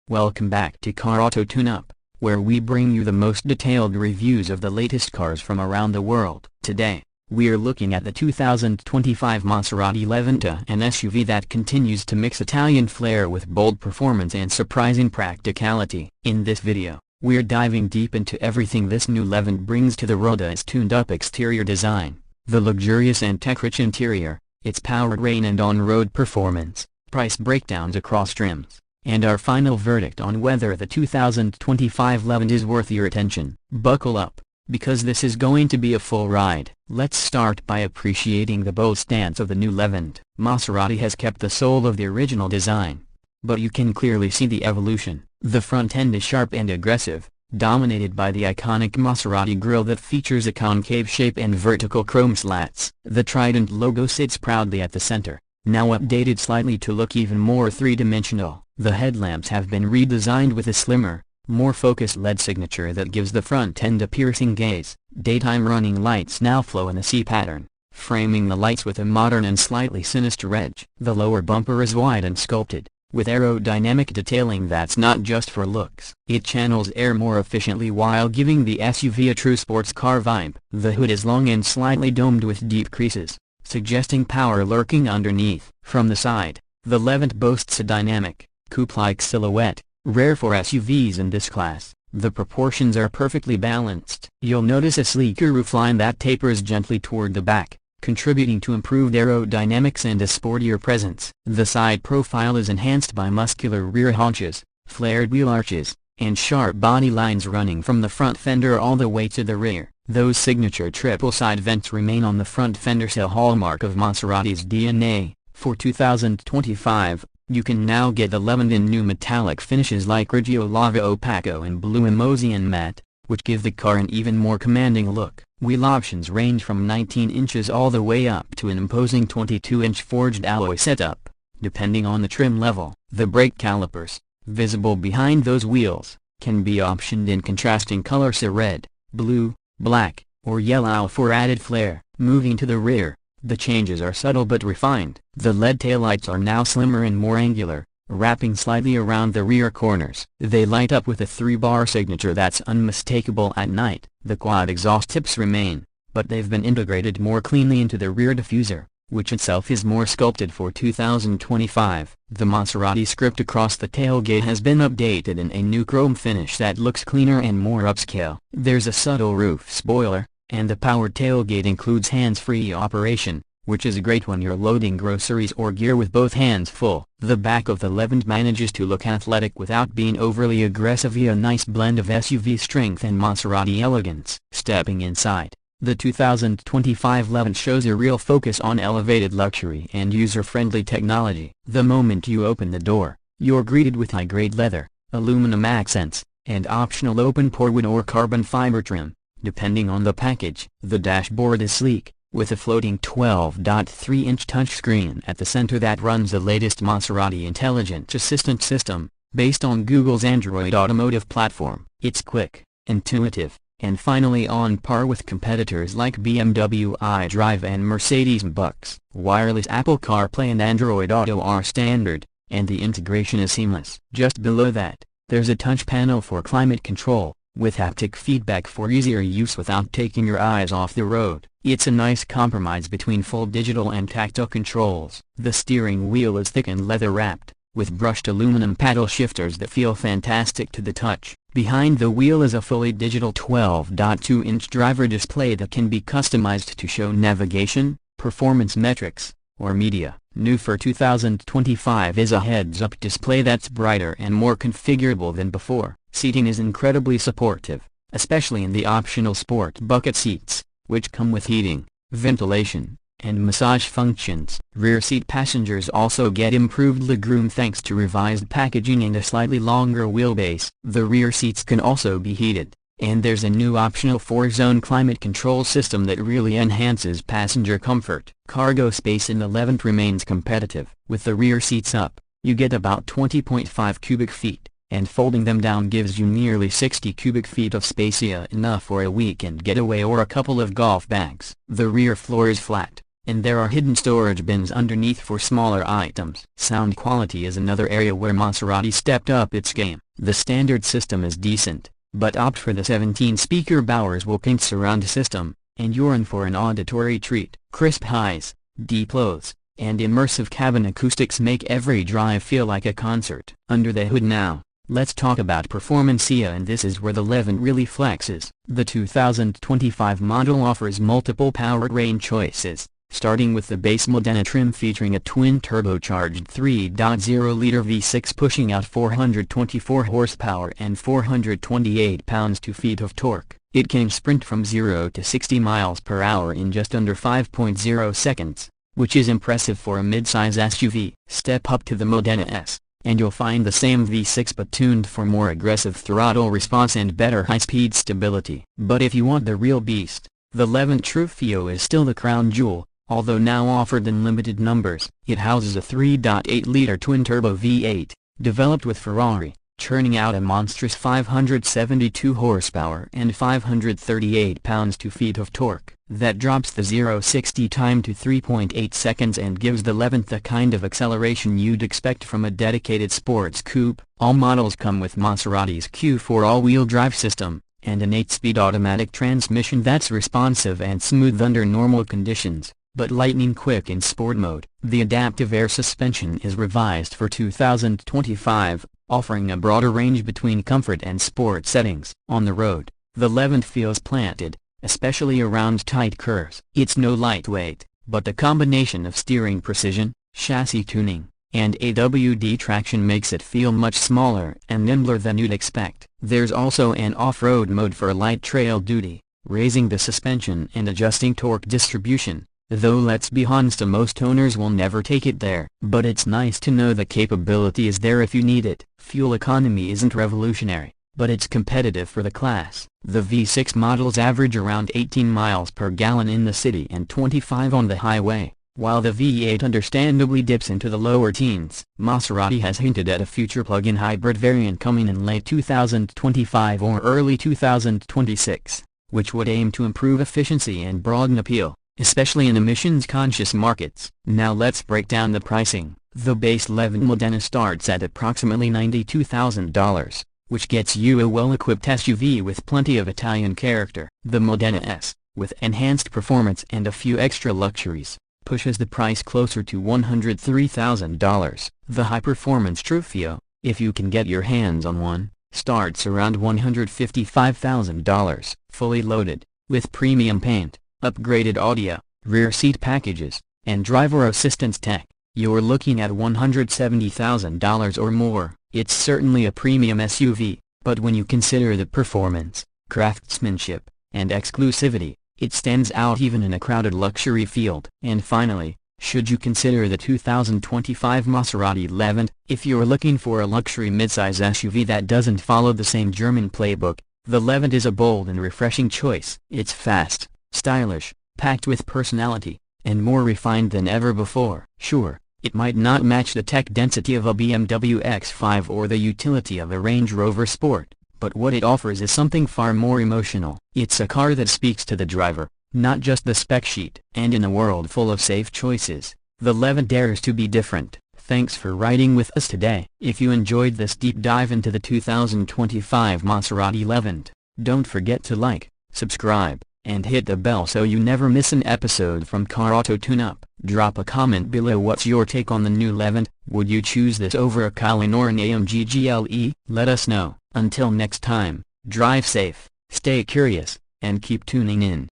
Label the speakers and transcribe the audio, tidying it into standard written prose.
Speaker 1: Welcome back to Car Auto Tune-Up, where we bring you the most detailed reviews of the latest cars from around the world. Today, we're looking at the 2025 Maserati Levante, an SUV that continues to mix Italian flair with bold performance and surprising practicality. In this video, we're diving deep into everything this new Levante brings to the road: its tuned-up exterior design, the luxurious and tech-rich interior, its powertrain and on-road performance, price breakdowns across trims, and our final verdict on whether the 2025 Levante is worth your attention. Buckle up, because this is going to be a full ride. Let's start by appreciating the bold stance of the new Levante. Maserati has kept the soul of the original design, but you can clearly see the evolution. The front end is sharp and aggressive, dominated by the iconic Maserati grille that features a concave shape and vertical chrome slats. The Trident logo sits proudly at the center, now updated slightly to look even more three-dimensional. The headlamps have been redesigned with a slimmer, more focused LED signature that gives the front end a piercing gaze. Daytime running lights now flow in a C pattern, framing the lights with a modern and slightly sinister edge. The lower bumper is wide and sculpted, with aerodynamic detailing that's not just for looks. It channels air more efficiently while giving the SUV a true sports car vibe. The hood is long and slightly domed with deep creases, suggesting power lurking underneath. From the side, the Levante boasts a dynamic, coupe-like silhouette, rare for SUVs in this class. The proportions are perfectly balanced. You'll notice a sleeker roofline that tapers gently toward the back, contributing to improved aerodynamics and a sportier presence. The side profile is enhanced by muscular rear haunches, flared wheel arches, and sharp body lines running from the front fender all the way to the rear. Those signature triple side vents remain on the front fender sill, hallmark of Maserati's DNA. For 2025, you can now get the Levante in new metallic finishes like Grigio Lava Opaco and Blue Emozian Matte, which give the car an even more commanding look. Wheel options range from 19 inches all the way up to an imposing 22-inch forged alloy setup, depending on the trim level. The brake calipers, visible behind those wheels, can be optioned in contrasting colors: red, blue, black, or yellow for added flair. Moving to the rear, the changes are subtle but refined. The LED taillights are now slimmer and more angular, wrapping slightly around the rear corners. They light up with a 3-bar signature that's unmistakable at night. The quad exhaust tips remain, but they've been integrated more cleanly into the rear diffuser, which itself is more sculpted for 2025. The Maserati script across the tailgate has been updated in a new chrome finish that looks cleaner and more upscale. There's a subtle roof spoiler, and the powered tailgate includes hands-free operation, which is great when you're loading groceries or gear with both hands full. The back of the Levante manages to look athletic without being overly aggressive, via a nice blend of SUV strength and Maserati elegance. Stepping inside, the 2025 Levante shows a real focus on elevated luxury and user-friendly technology. The moment you open the door, you're greeted with high-grade leather, aluminum accents, and optional open-pore wood or carbon fiber trim, depending on the package. The dashboard is sleek, with a floating 12.3-inch touchscreen at the center that runs the latest Maserati Intelligent Assistant system, based on Google's Android Automotive platform. It's quick, intuitive, and finally on par with competitors like BMW iDrive and Mercedes-Benz. Wireless Apple CarPlay and Android Auto are standard, and the integration is seamless. Just below that, there's a touch panel for climate control, with haptic feedback for easier use without taking your eyes off the road. It's a nice compromise between full digital and tactile controls. The steering wheel is thick and leather-wrapped, with brushed aluminum paddle shifters that feel fantastic to the touch. Behind the wheel is a fully digital 12.2-inch driver display that can be customized to show navigation, performance metrics, or media. New for 2025 is a heads-up display that's brighter and more configurable than before. Seating is incredibly supportive, especially in the optional sport bucket seats, which come with heating, ventilation, and massage functions. Rear seat passengers also get improved legroom thanks to revised packaging and a slightly longer wheelbase. The rear seats can also be heated, and there's a new optional 4-zone climate control system that really enhances passenger comfort. Cargo space in the Levante remains competitive. With the rear seats up, you get about 20.5 cubic feet, and folding them down gives you nearly 60 cubic feet of space, enough for a weekend getaway or a couple of golf bags. The rear floor is flat, and there are hidden storage bins underneath for smaller items. Sound quality is another area where Maserati stepped up its game. The standard system is decent, but opt for the 17-speaker Bowers Wilkins surround system, and you're in for an auditory treat. Crisp highs, deep lows, and immersive cabin acoustics make every drive feel like a concert. Under the hood now, let's talk about performance, and this is where the Levante really flexes. The 2025 model offers multiple powertrain choices, starting with the base Modena trim featuring a twin-turbocharged 3.0-liter V6 pushing out 424 horsepower and 428 pounds-feet of torque. It can sprint from 0 to 60 miles per hour in just under 5.0 seconds, which is impressive for a mid-size SUV. Step up to the Modena S, and you'll find the same V6 but tuned for more aggressive throttle response and better high-speed stability. But if you want the real beast, the Levante Truffaut is still the crown jewel, although now offered in limited numbers. It houses a 3.8-liter twin-turbo V8, developed with Ferrari, churning out a monstrous 572 horsepower and 538 pounds-feet of torque. That drops the 0-60 time to 3.8 seconds and gives the Levante the kind of acceleration you'd expect from a dedicated sports coupe. All models come with Maserati's Q4 all-wheel drive system, and an 8-speed automatic transmission that's responsive and smooth under normal conditions, but lightning quick in sport mode. The adaptive air suspension is revised for 2025, offering a broader range between comfort and sport settings. On the road, the Levante feels planted, especially around tight curves. It's no lightweight, but the combination of steering precision, chassis tuning, and AWD traction makes it feel much smaller and nimbler than you'd expect. There's also an off-road mode for light trail duty, raising the suspension and adjusting torque distribution, though let's be honest, most owners will never take it there. But it's nice to know the capability is there if you need it. Fuel economy isn't revolutionary, but it's competitive for the class. The V6 models average around 18 miles per gallon in the city and 25 on the highway, while the V8 understandably dips into the lower teens. Maserati has hinted at a future plug-in hybrid variant coming in late 2025 or early 2026, which would aim to improve efficiency and broaden appeal, especially in emissions-conscious markets. Now let's break down the pricing. The base Levante Modena starts at approximately $92,000, which gets you a well-equipped SUV with plenty of Italian character. The Modena S, with enhanced performance and a few extra luxuries, pushes the price closer to $103,000. The high-performance Truffaut, if you can get your hands on one, starts around $155,000. Fully loaded, with premium paint, upgraded audio, rear seat packages, and driver assistance tech, you're looking at $170,000 or more. It's certainly a premium SUV, but when you consider the performance, craftsmanship, and exclusivity, it stands out even in a crowded luxury field. And finally, should you consider the 2025 Maserati Levante? If you're looking for a luxury midsize SUV that doesn't follow the same German playbook, the Levante is a bold and refreshing choice. It's fast, stylish, packed with personality, and more refined than ever before. Sure, it might not match the tech density of a BMW X5 or the utility of a Range Rover Sport, but what it offers is something far more emotional. It's a car that speaks to the driver, not just the spec sheet. And in a world full of safe choices, the Levante dares to be different. Thanks for riding with us today. If you enjoyed this deep dive into the 2025 Maserati Levante, don't forget to like, subscribe, and hit the bell so you never miss an episode from Car Auto Tune-Up. Drop a comment below. What's your take on the new Levante? Would you choose this over a Cayenne or an AMG GLE? Let us know. Until next time, drive safe, stay curious, and keep tuning in.